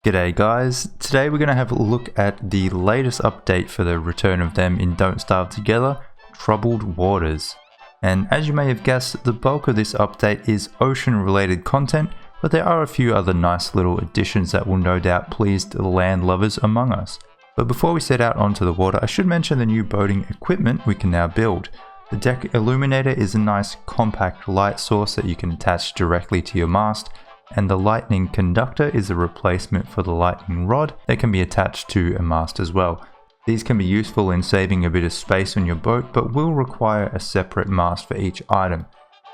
G'day guys, today we're going to have a look at the latest update for the return of them in Don't Starve Together, Troubled Waters. And as you may have guessed, the bulk of this update is ocean related content, but there are a few other nice little additions that will no doubt please the land lovers among us. But before we set out onto the water, I should mention the new boating equipment we can now build. The deck illuminator is a nice compact light source that you can attach directly to your mast, and the lightning conductor is a replacement for the lightning rod that can be attached to a mast as well. These can be useful in saving a bit of space on your boat, but will require a separate mast for each item.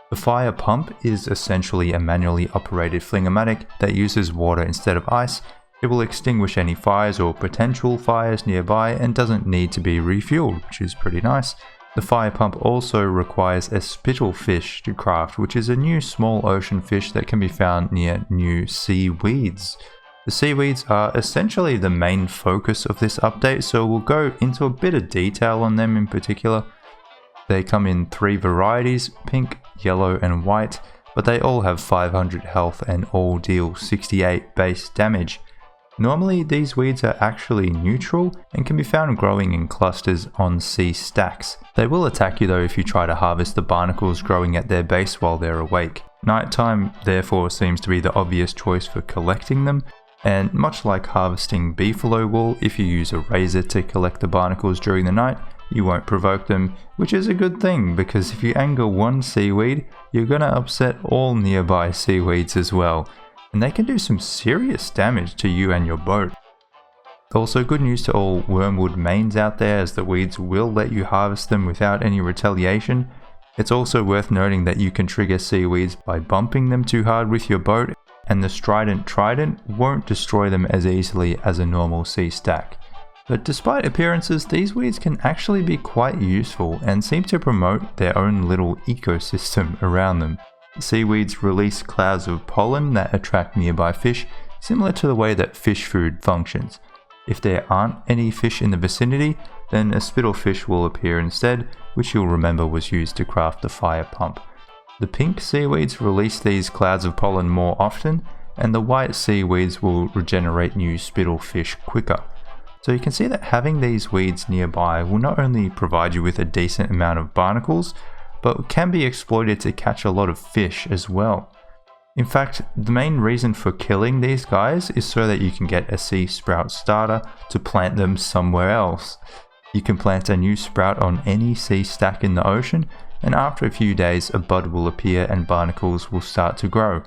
The fire pump is essentially a manually operated flingomatic that uses water instead of ice. It will extinguish any fires or potential fires nearby and doesn't need to be refueled, which is pretty nice. The fire pump also requires a spittlefish to craft, which is a new small ocean fish that can be found near new seaweeds. The seaweeds are essentially the main focus of this update, so we'll go into a bit of detail on them in particular. They come in 3 varieties, pink, yellow and white, but they all have 500 health and all deal 68 base damage. Normally these weeds are actually neutral and can be found growing in clusters on sea stacks. They will attack you though if you try to harvest the barnacles growing at their base while they're awake. Nighttime therefore seems to be the obvious choice for collecting them, and much like harvesting beefalo wool, if you use a razor to collect the barnacles during the night, you won't provoke them, which is a good thing because if you anger one seaweed, you're gonna upset all nearby seaweeds as well. And they can do some serious damage to you and your boat. Also good news to all wormwood mains out there, as the weeds will let you harvest them without any retaliation. It's also worth noting that you can trigger seaweeds by bumping them too hard with your boat, and the strident trident won't destroy them as easily as a normal sea stack. But despite appearances, these weeds can actually be quite useful and seem to promote their own little ecosystem around them. Seaweeds release clouds of pollen that attract nearby fish, similar to the way that fish food functions. If there aren't any fish in the vicinity, then a spittlefish will appear instead, which you'll remember was used to craft the fire pump. The pink seaweeds release these clouds of pollen more often, and the white seaweeds will regenerate new spittlefish quicker. So you can see that having these weeds nearby will not only provide you with a decent amount of barnacles, but can be exploited to catch a lot of fish as well. In fact, the main reason for killing these guys is so that you can get a sea sprout starter to plant them somewhere else. You can plant a new sprout on any sea stack in the ocean, and after a few days a bud will appear and barnacles will start to grow.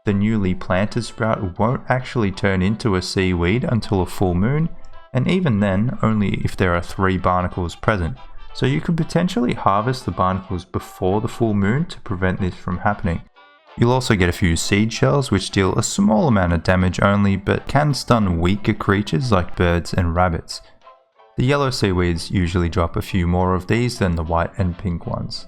The newly planted sprout won't actually turn into a seaweed until a full moon, and even then only if there are 3 barnacles present. So you could potentially harvest the barnacles before the full moon to prevent this from happening. You'll also get a few seed shells which deal a small amount of damage only, but can stun weaker creatures like birds and rabbits. The yellow seaweeds usually drop a few more of these than the white and pink ones.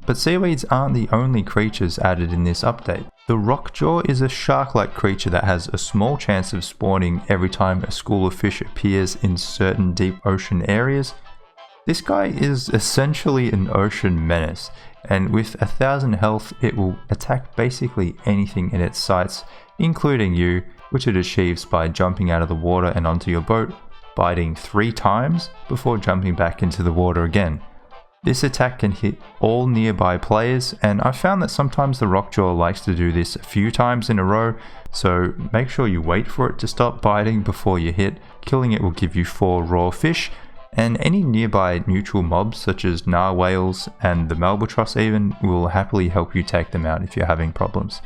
But seaweeds aren't the only creatures added in this update. The Rockjaw is a shark-like creature that has a small chance of spawning every time a school of fish appears in certain deep ocean areas. This guy is essentially an ocean menace, and with 1000 health it will attack basically anything in its sights, including you, which it achieves by jumping out of the water and onto your boat, biting 3 times before jumping back into the water again. This attack can hit all nearby players, and I've found that sometimes the Rockjaw likes to do this a few times in a row, so make sure you wait for it to stop biting before you hit. Killing it will give you 4 raw fish, and any nearby neutral mobs such as narwhales and the malbatross even will happily help you take them out if you're having problems.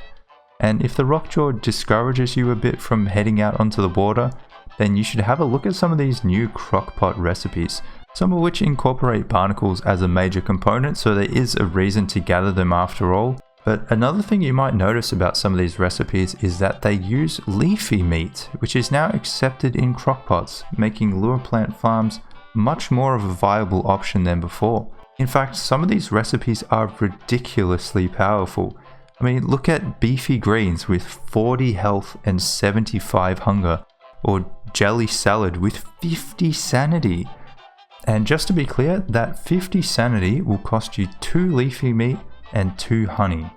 And if the Rockjaw discourages you a bit from heading out onto the water, then you should have a look at some of these new Crockpot recipes, some of which incorporate barnacles as a major component, so there is a reason to gather them after all. But another thing you might notice about some of these recipes is that they use leafy meat, which is now accepted in crockpots, making lure plant farms much more of a viable option than before. In fact, some of these recipes are ridiculously powerful. I mean, look at beefy greens with 40 health and 75 hunger, or jelly salad with 50 sanity. And just to be clear, that 50 sanity will cost you 2 leafy meat and 2 honey.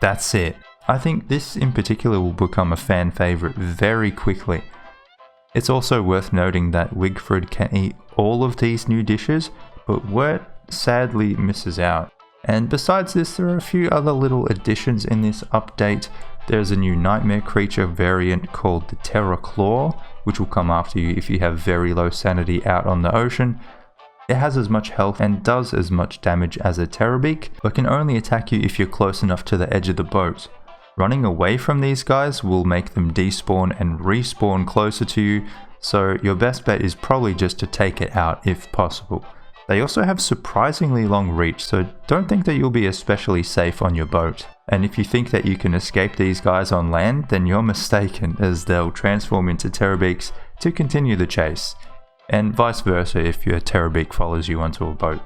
That's it. I think this in particular will become a fan favourite very quickly. It's also worth noting that Wigfrid can eat all of these new dishes, but Wirt sadly misses out. And besides this, there are a few other little additions in this update. There's a new nightmare creature variant called the Terror Claw, which will come after you if you have very low sanity out on the ocean. It has as much health and does as much damage as a Terrorbeak, but can only attack you if you're close enough to the edge of the boat. Running away from these guys will make them despawn and respawn closer to you, so your best bet is probably just to take it out if possible. They also have surprisingly long reach, so don't think that you'll be especially safe on your boat. And if you think that you can escape these guys on land, then you're mistaken, as they'll transform into Terrorbeaks to continue the chase. And vice versa if your Terrorbeak follows you onto a boat.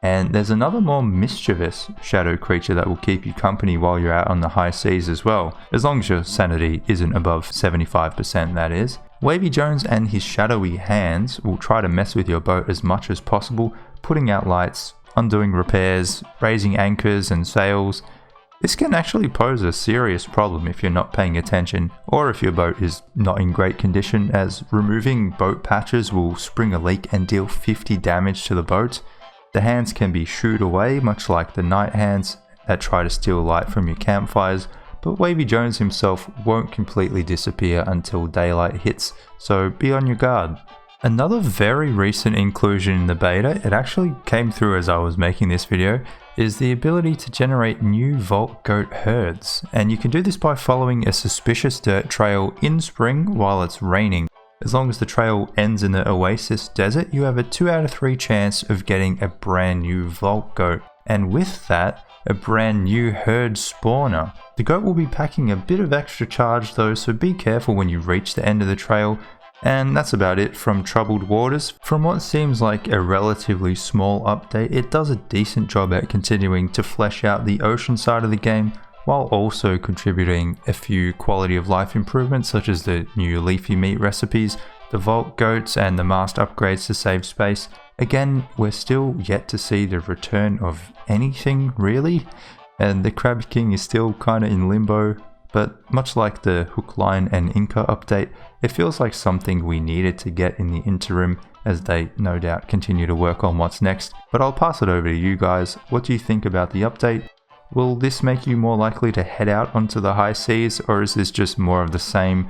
And there's another more mischievous shadow creature that will keep you company while you're out on the high seas as well, as long as your sanity isn't above 75%, that is. Wavy Jones and his shadowy hands will try to mess with your boat as much as possible, putting out lights, undoing repairs, raising anchors and sails. This can actually pose a serious problem if you're not paying attention, or if your boat is not in great condition, as removing boat patches will spring a leak and deal 50 damage to the boat. The hands can be shooed away, much like the night hands that try to steal light from your campfires, but Wavy Jones himself won't completely disappear until daylight hits, so be on your guard. Another very recent inclusion in the beta, it actually came through as I was making this video, is the ability to generate new vault goat herds, and you can do this by following a suspicious dirt trail in spring while it's raining. As long as the trail ends in the Oasis Desert, you have a 2 out of 3 chance of getting a brand new vault goat, and with that, a brand new herd spawner. The goat will be packing a bit of extra charge though, so be careful when you reach the end of the trail. And that's about it from Troubled Waters. From what seems like a relatively small update, it does a decent job at continuing to flesh out the ocean side of the game, while also contributing a few quality of life improvements such as the new leafy meat recipes, the vault goats and the mast upgrades to save space. Again, we're still yet to see the return of anything really, and the Crab King is still kinda in limbo, but much like the Hook, Line and Inca update, it feels like something we needed to get in the interim as they no doubt continue to work on what's next. But I'll pass it over to you guys. What do you think about the update? Will this make you more likely to head out onto the high seas, or is this just more of the same?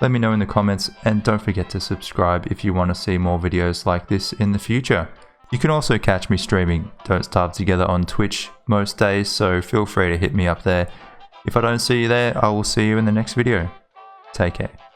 Let me know in the comments, and don't forget to subscribe if you want to see more videos like this in the future. You can also catch me streaming Don't Starve Together on Twitch most days, so feel free to hit me up there. If I don't see you there, I will see you in the next video. Take care.